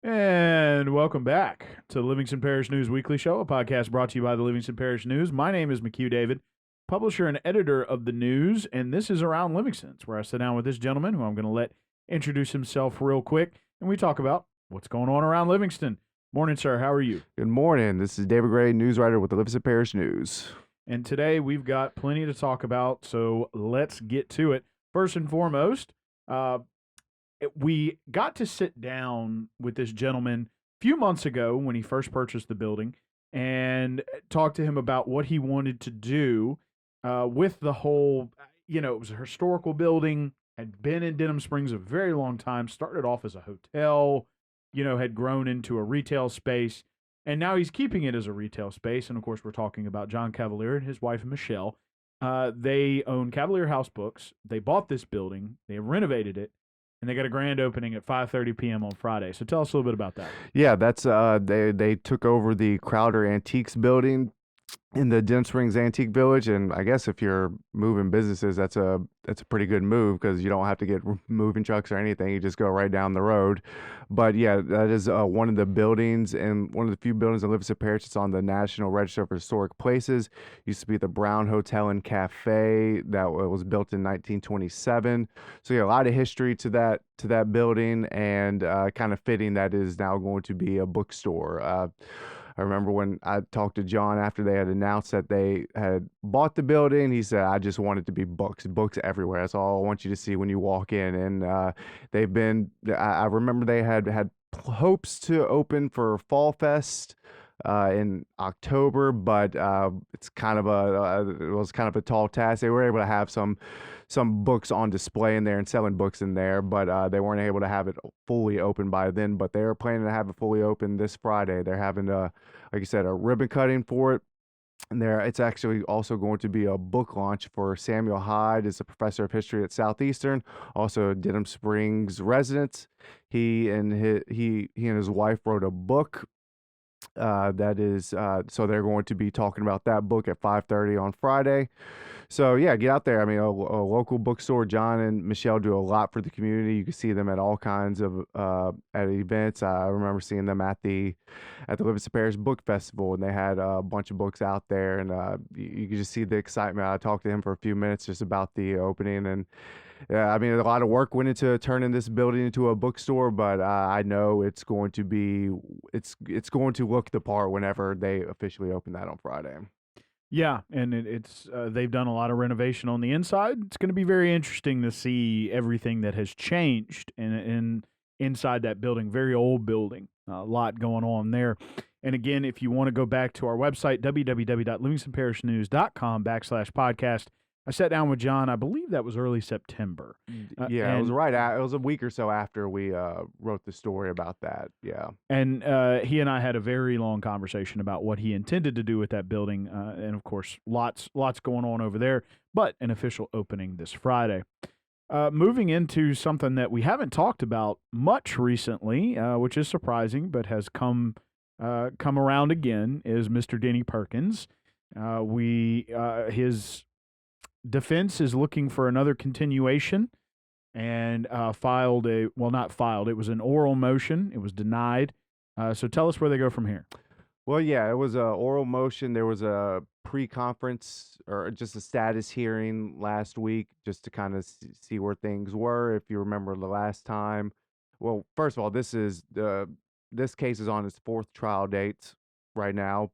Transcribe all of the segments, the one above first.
And welcome back to the Livingston Parish News Weekly Show, a podcast brought to you by the Livingston Parish News. My name is McHugh David, publisher and editor of the news, and this is Around Livingston. It's where I sit down with this gentleman who I'm going to let introduce himself real quick, and we talk about what's going on around Livingston. Morning, sir. How are you? Good morning. This is David Gray, news writer with the Livingston Parish News. And today we've got plenty to talk about, so let's get to it. First and foremost, we got to sit down with this gentleman a few months ago when he first purchased the building and talk to him about what he wanted to do with the whole, it was a historical building, had been in Denham Springs a very long time, started off as a hotel, had grown into a retail space, and now he's keeping it as a retail space. And of course, we're talking about John Cavalier and his wife, Michelle. They own Cavalier House Books. They bought this building, they renovated it, and they got a grand opening at 5:30 p.m. on Friday. So tell us a little bit about that. Yeah, that's they took over the Crowder Antiques building in the Denham Springs Antique Village, and I guess if you're moving businesses, that's a pretty good move because you don't have to get moving trucks or anything. You just go right down the road. But yeah, that is one of the buildings and one of the few buildings in Livingston Parish that's on the National Register of Historic Places. Used to be the Brown Hotel and Cafe that was built in 1927. So yeah, a lot of history to that building, and kind of fitting that is now going to be a bookstore. I remember when I talked to John after they had announced that they had bought the building. He said, "I just want it to be books everywhere. That's all I want you to see when you walk in." And they've been. I remember they had hopes to open for Fall Fest in October, but it's kind of it was kind of a tall task. They were able to have some books on display in there and selling books in there, but they weren't able to have it fully open by then. But they are planning to have it fully open this Friday. They're having like you said, a ribbon cutting for it. And it's actually also going to be a book launch for Samuel Hyde, is a professor of history at Southeastern, also a Denham Springs resident. He and his wife wrote a book that is so they're going to be talking about that book at 5:30 on Friday. So yeah, get out there. I mean, a local bookstore. John and Michelle do a lot for the community. You can see them at all kinds of at events. I remember seeing them at the Livingston Parish Book Festival, and they had a bunch of books out there, and you could just see the excitement. I talked to him for a few minutes just about the opening, and yeah, I mean, a lot of work went into turning this building into a bookstore, but I know it's going to going to look the part whenever they officially open that on Friday. Yeah, and it's they've done a lot of renovation on the inside. It's going to be very interesting to see everything that has changed in inside that building. Very old building, a lot going on there. And again, if you want to go back to our website, www.livingstonparishnews.com/podcast, I sat down with John. I believe that was early September. Yeah, it was it was a week or so after we wrote the story about that. Yeah. And he and I had a very long conversation about what he intended to do with that building, and of course, lots going on over there. But an official opening this Friday. Moving into something that we haven't talked about much recently, which is surprising, but has come around again, is Mr. Denny Perkins. His defense is looking for another continuation, and not filed. It was an oral motion. It was denied. So tell us where they go from here. Well, yeah, it was a oral motion. There was a pre-conference or just a status hearing last week just to kind of see where things were. If you remember the last time, well, first of all, this case is on its fourth trial date right now.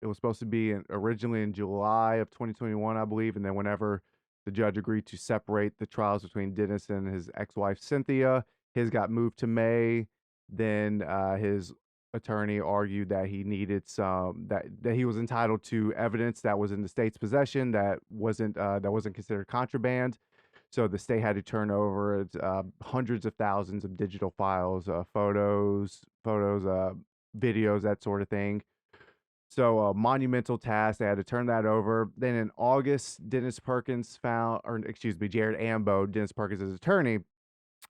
It was supposed to be originally in July of 2021, I believe, and then whenever the judge agreed to separate the trials between Dennis and his ex-wife Cynthia, his got moved to May. Then his attorney argued that he needed that he was entitled to evidence that was in the state's possession that wasn't considered contraband. So the state had to turn over hundreds of thousands of digital files, photos, videos, that sort of thing. So a monumental task. They had to turn that over. Then in August, Jared Ambo, Dennis Perkins' attorney,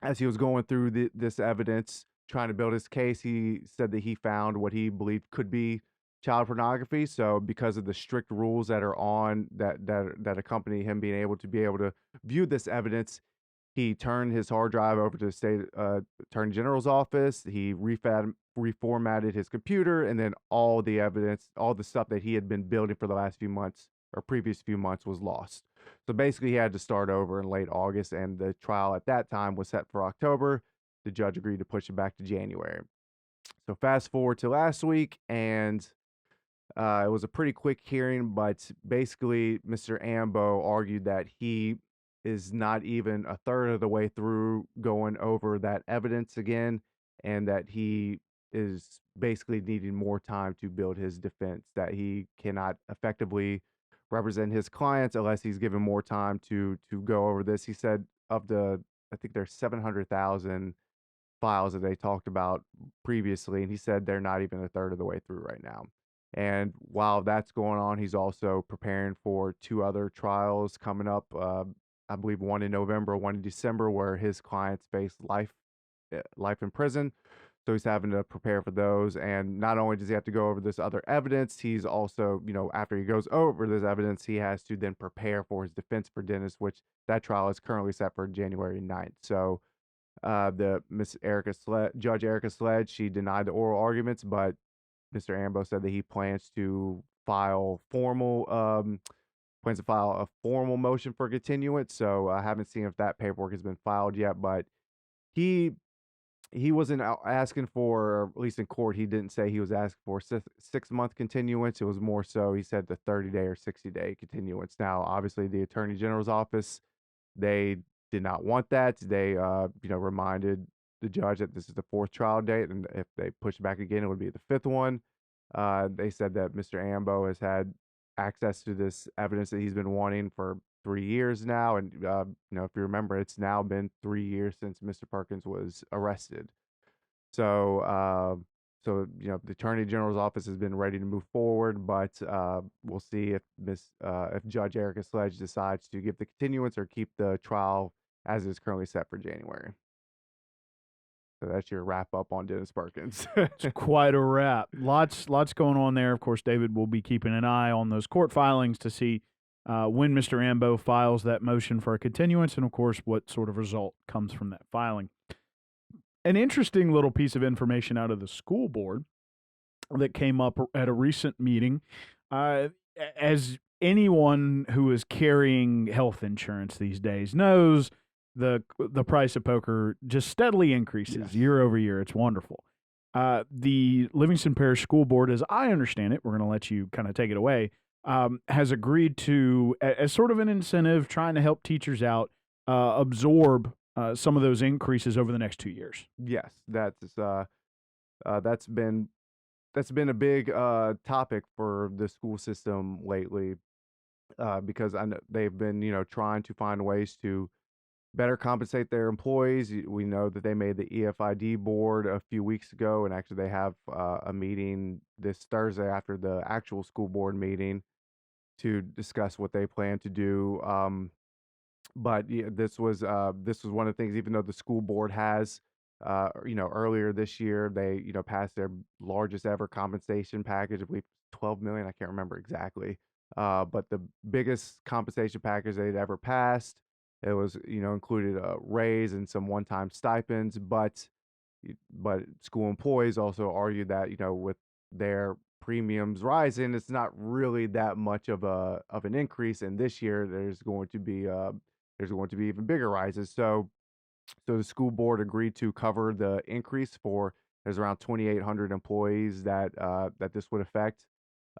as he was going through this evidence, trying to build his case, he said that he found what he believed could be child pornography. So because of the strict rules that are on that accompany him being able to view this evidence, He turned his hard drive over to the state attorney general's office. He reformatted his computer, and then all the evidence, all the stuff that he had been building for the last few months or previous few months was lost. So basically, he had to start over in late August, and the trial at that time was set for October. The judge agreed to push it back to January. So fast forward to last week, and it was a pretty quick hearing, but basically, Mr. Ambo argued that he is not even a third of the way through going over that evidence again, and that he is basically needing more time to build his defense, that he cannot effectively represent his clients unless he's given more time to go over this. He said of the, I think there's 700,000 files that they talked about previously, and he said they're not even a third of the way through right now. And while that's going on, he's also preparing for two other trials coming up. I believe one in November, one in December, where his clients face life in prison. So he's having to prepare for those. And not only does he have to go over this other evidence, he's also, after he goes over this evidence, he has to then prepare for his defense for Dennis, which that trial is currently set for January 9th. So the Judge Erica Sledge, she denied the oral arguments, but Mr. Ambo said that he plans to file a formal motion for continuance. So I haven't seen if that paperwork has been filed yet, but he wasn't asking for, or at least in court, he didn't say he was asking for 6 month continuance. It was more so he said the 30-day or 60-day continuance. Now, obviously, the Attorney General's office, they did not want that. They, reminded the judge that this is the fourth trial date, and if they push back again, it would be the fifth one. They said that Mr. Ambo has had access to this evidence that he's been wanting for 3 years now, and if you remember, it's now been 3 years since Mr. Perkins was arrested. So, the Attorney General's office has been ready to move forward, but we'll see if Judge Erica Sledge decides to give the continuance or keep the trial as is currently set for January. So that's your wrap up on Dennis Perkins. It's quite a wrap. Lots going on there. Of course, David will be keeping an eye on those court filings to see when Mr. Ambo files that motion for a continuance, and of course, what sort of result comes from that filing. An interesting little piece of information out of the school board that came up at a recent meeting. As anyone who is carrying health insurance these days knows, the price of poker just steadily increases year over year. It's wonderful. The Livingston Parish School Board, as I understand it, we're going to let you kind of take it away, has agreed to, as sort of an incentive, trying to help teachers out, absorb some of those increases over the next 2 years. Yes, that's been a big topic for the school system lately, because I know they've been trying to find ways to better compensate their employees. We know that they made the EFID board a few weeks ago, and actually they have a meeting this Thursday after the actual school board meeting to discuss what they plan to do. But yeah, this was one of the things. Even though the school board has, earlier this year they passed their largest ever compensation package. I believe 12 million. I can't remember exactly. But the biggest compensation package they'd ever passed. It was included a raise and some one-time stipends, but school employees also argued that with their premiums rising, it's not really that much of an increase. And this year there's going to be even bigger rises. So the school board agreed to cover the increase for, there's around 2,800 employees that this would affect,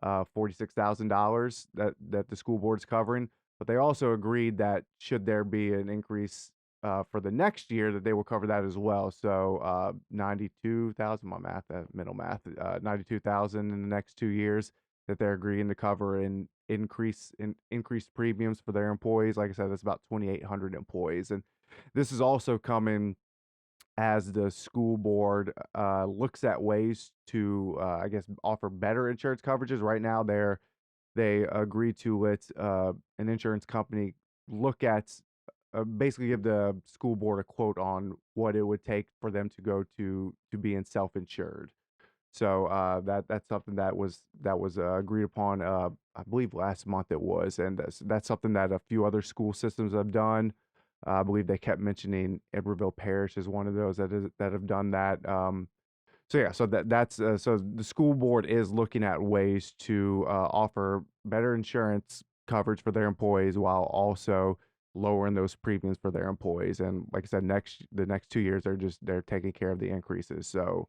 $46,000 that the school board's covering. But they also agreed that should there be an increase for the next year, that they will cover that as well. So 92,000, my math, mental math, 92,000 in the next 2 years that they're agreeing to cover in increased premiums for their employees. Like I said, that's about 2,800 employees, and this is also coming as the school board looks at ways to, offer better insurance coverages. Right now, they agreed to let an insurance company look at, basically give the school board a quote on what it would take for them to go to being self-insured. So that's something that was agreed upon. I believe last month it was, and that's something that a few other school systems have done. I believe they kept mentioning Edwardsville Parish is one of those that have done that. So yeah, so that's so the school board is looking at ways to offer better insurance coverage for their employees while also lowering those premiums for their employees. And like I said, the next 2 years they're taking care of the increases. So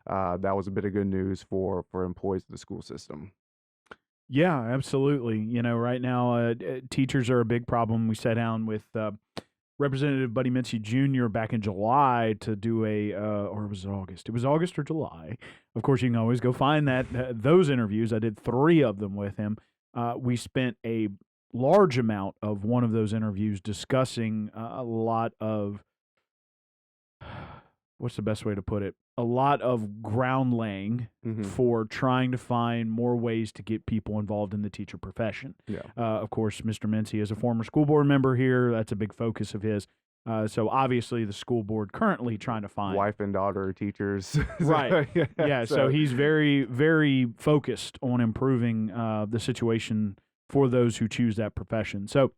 that was a bit of good news for employees of the school system. Yeah, absolutely. Right now, teachers are a big problem. We sat down with Representative Buddy Mincy Jr. back in July to do or was it August? It was August or July. Of course, you can always go find those interviews. I did 3 of them with him. We spent a large amount of one of those interviews discussing a lot of what's the best way to put it? A lot of ground laying Mm-hmm. for trying to find more ways to get people involved in the teacher profession. Yeah. Of course, Mr. Mincy is a former school board member here. That's a big focus of his. So obviously, the school board currently trying to find Wife and daughter are teachers. right. yeah. Yeah. So he's very, very focused on improving the situation for those who choose that profession. So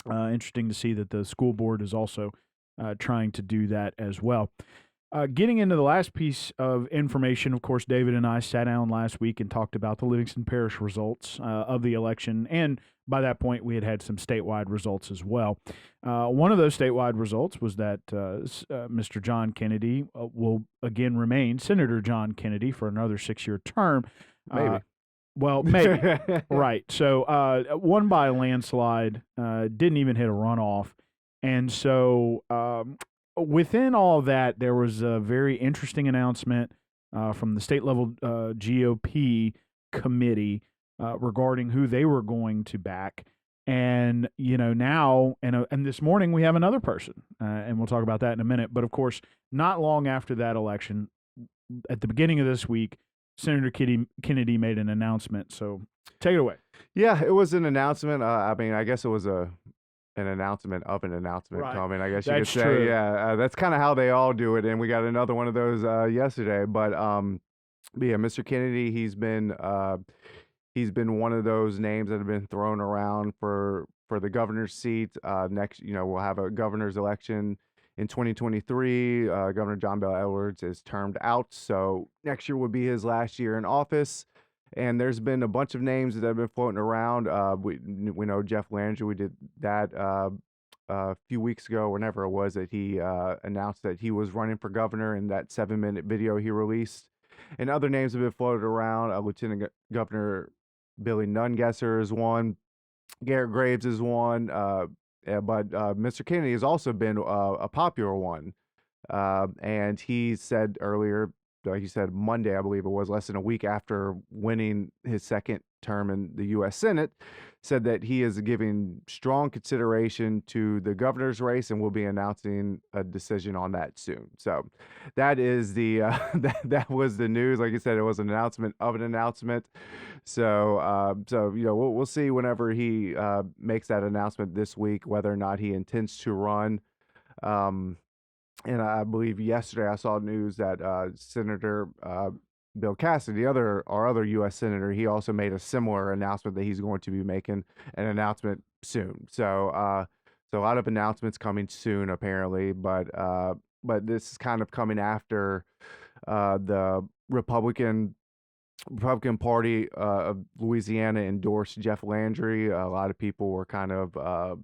interesting to see that the school board is also trying to do that as well. Getting into the last piece of information, of course, David and I sat down last week and talked about the Livingston Parish results of the election. And by that point, we had some statewide results as well. One of those statewide results was that Mr. John Kennedy will again remain Senator John Kennedy for another 6-year term. Maybe. Well, maybe. Right. So won by a landslide, didn't even hit a runoff. And so within all that, there was a very interesting announcement from the state level GOP committee regarding who they were going to back. And, now, and this morning we have another person, and we'll talk about that in a minute. But of course, not long after that election, at the beginning of this week, Senator Kennedy made an announcement. So take it away. Yeah, it was an announcement. I mean, I guess it was an announcement of an announcement Right. coming. I guess you That's could say, true. yeah. That's kind of how they all do it, and we got another one of those yesterday. But yeah, Mr. Kennedy, he's been one of those names that have been thrown around for the governor's seat. Next, we'll have a governor's election in 2023. Governor John Bel Edwards is termed out, so next year will be his last year in office. And there's been a bunch of names that have been floating around. We know Jeff Landry. We did that a few weeks ago, whenever it was that he announced that he was running for governor in that 7-minute video he released. And other names have been floated around. Lieutenant Governor Billy Nungesser is one. Garrett Graves is one. But Mr. Kennedy has also been a popular one. And he said earlier, like you said, Monday, I believe it was, less than a week after winning his second term in the U.S. Senate, said that he is giving strong consideration to the governor's race and will be announcing a decision on that soon. So that is the that was the news. Like you said, it was an announcement of an announcement. So we'll see whenever he makes that announcement this week whether or not he intends to run. And I believe yesterday I saw news that Senator Bill Cassidy, our other U.S. Senator, he also made a similar announcement that he's going to be making an announcement soon. So a lot of announcements coming soon, apparently. But this is kind of coming after the Republican Party of Louisiana endorsed Jeff Landry. A lot of people were kind of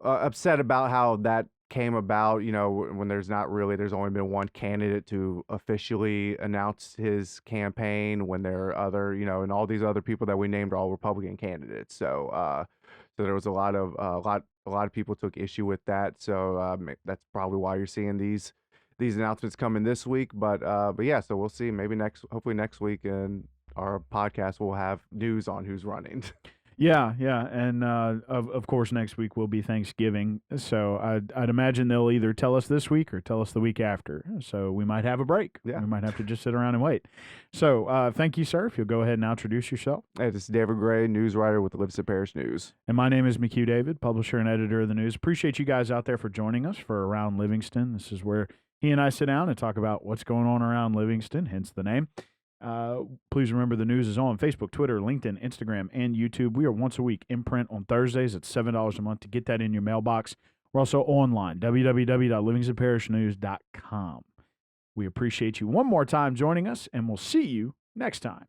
upset about how that came about, when there's only been one candidate to officially announce his campaign, when there are other, and all these other people that we named are all Republican candidates. So there was a lot of people took issue with that. So that's probably why you're seeing these announcements coming this week. But yeah, so we'll see. Hopefully next week, and our podcast will have news on who's running. Yeah, and of course next week will be Thanksgiving, so I'd imagine they'll either tell us this week or tell us the week after. So we might have a break. Yeah. We might have to just sit around and wait. So thank you, sir. If you'll go ahead and introduce yourself. Hey, this is David Gray, news writer with the Livingston Parish News. And my name is McHugh David, publisher and editor of the news. Appreciate you guys out there for joining us for Around Livingston. This is where he and I sit down and talk about what's going on around Livingston, hence the name. Please remember the news is on Facebook, Twitter, LinkedIn, Instagram, and YouTube. We are once a week in print on Thursdays at $7 a month to get that in your mailbox. We're also online, www.livingstonparishnews.com. We appreciate you one more time joining us, and we'll see you next time.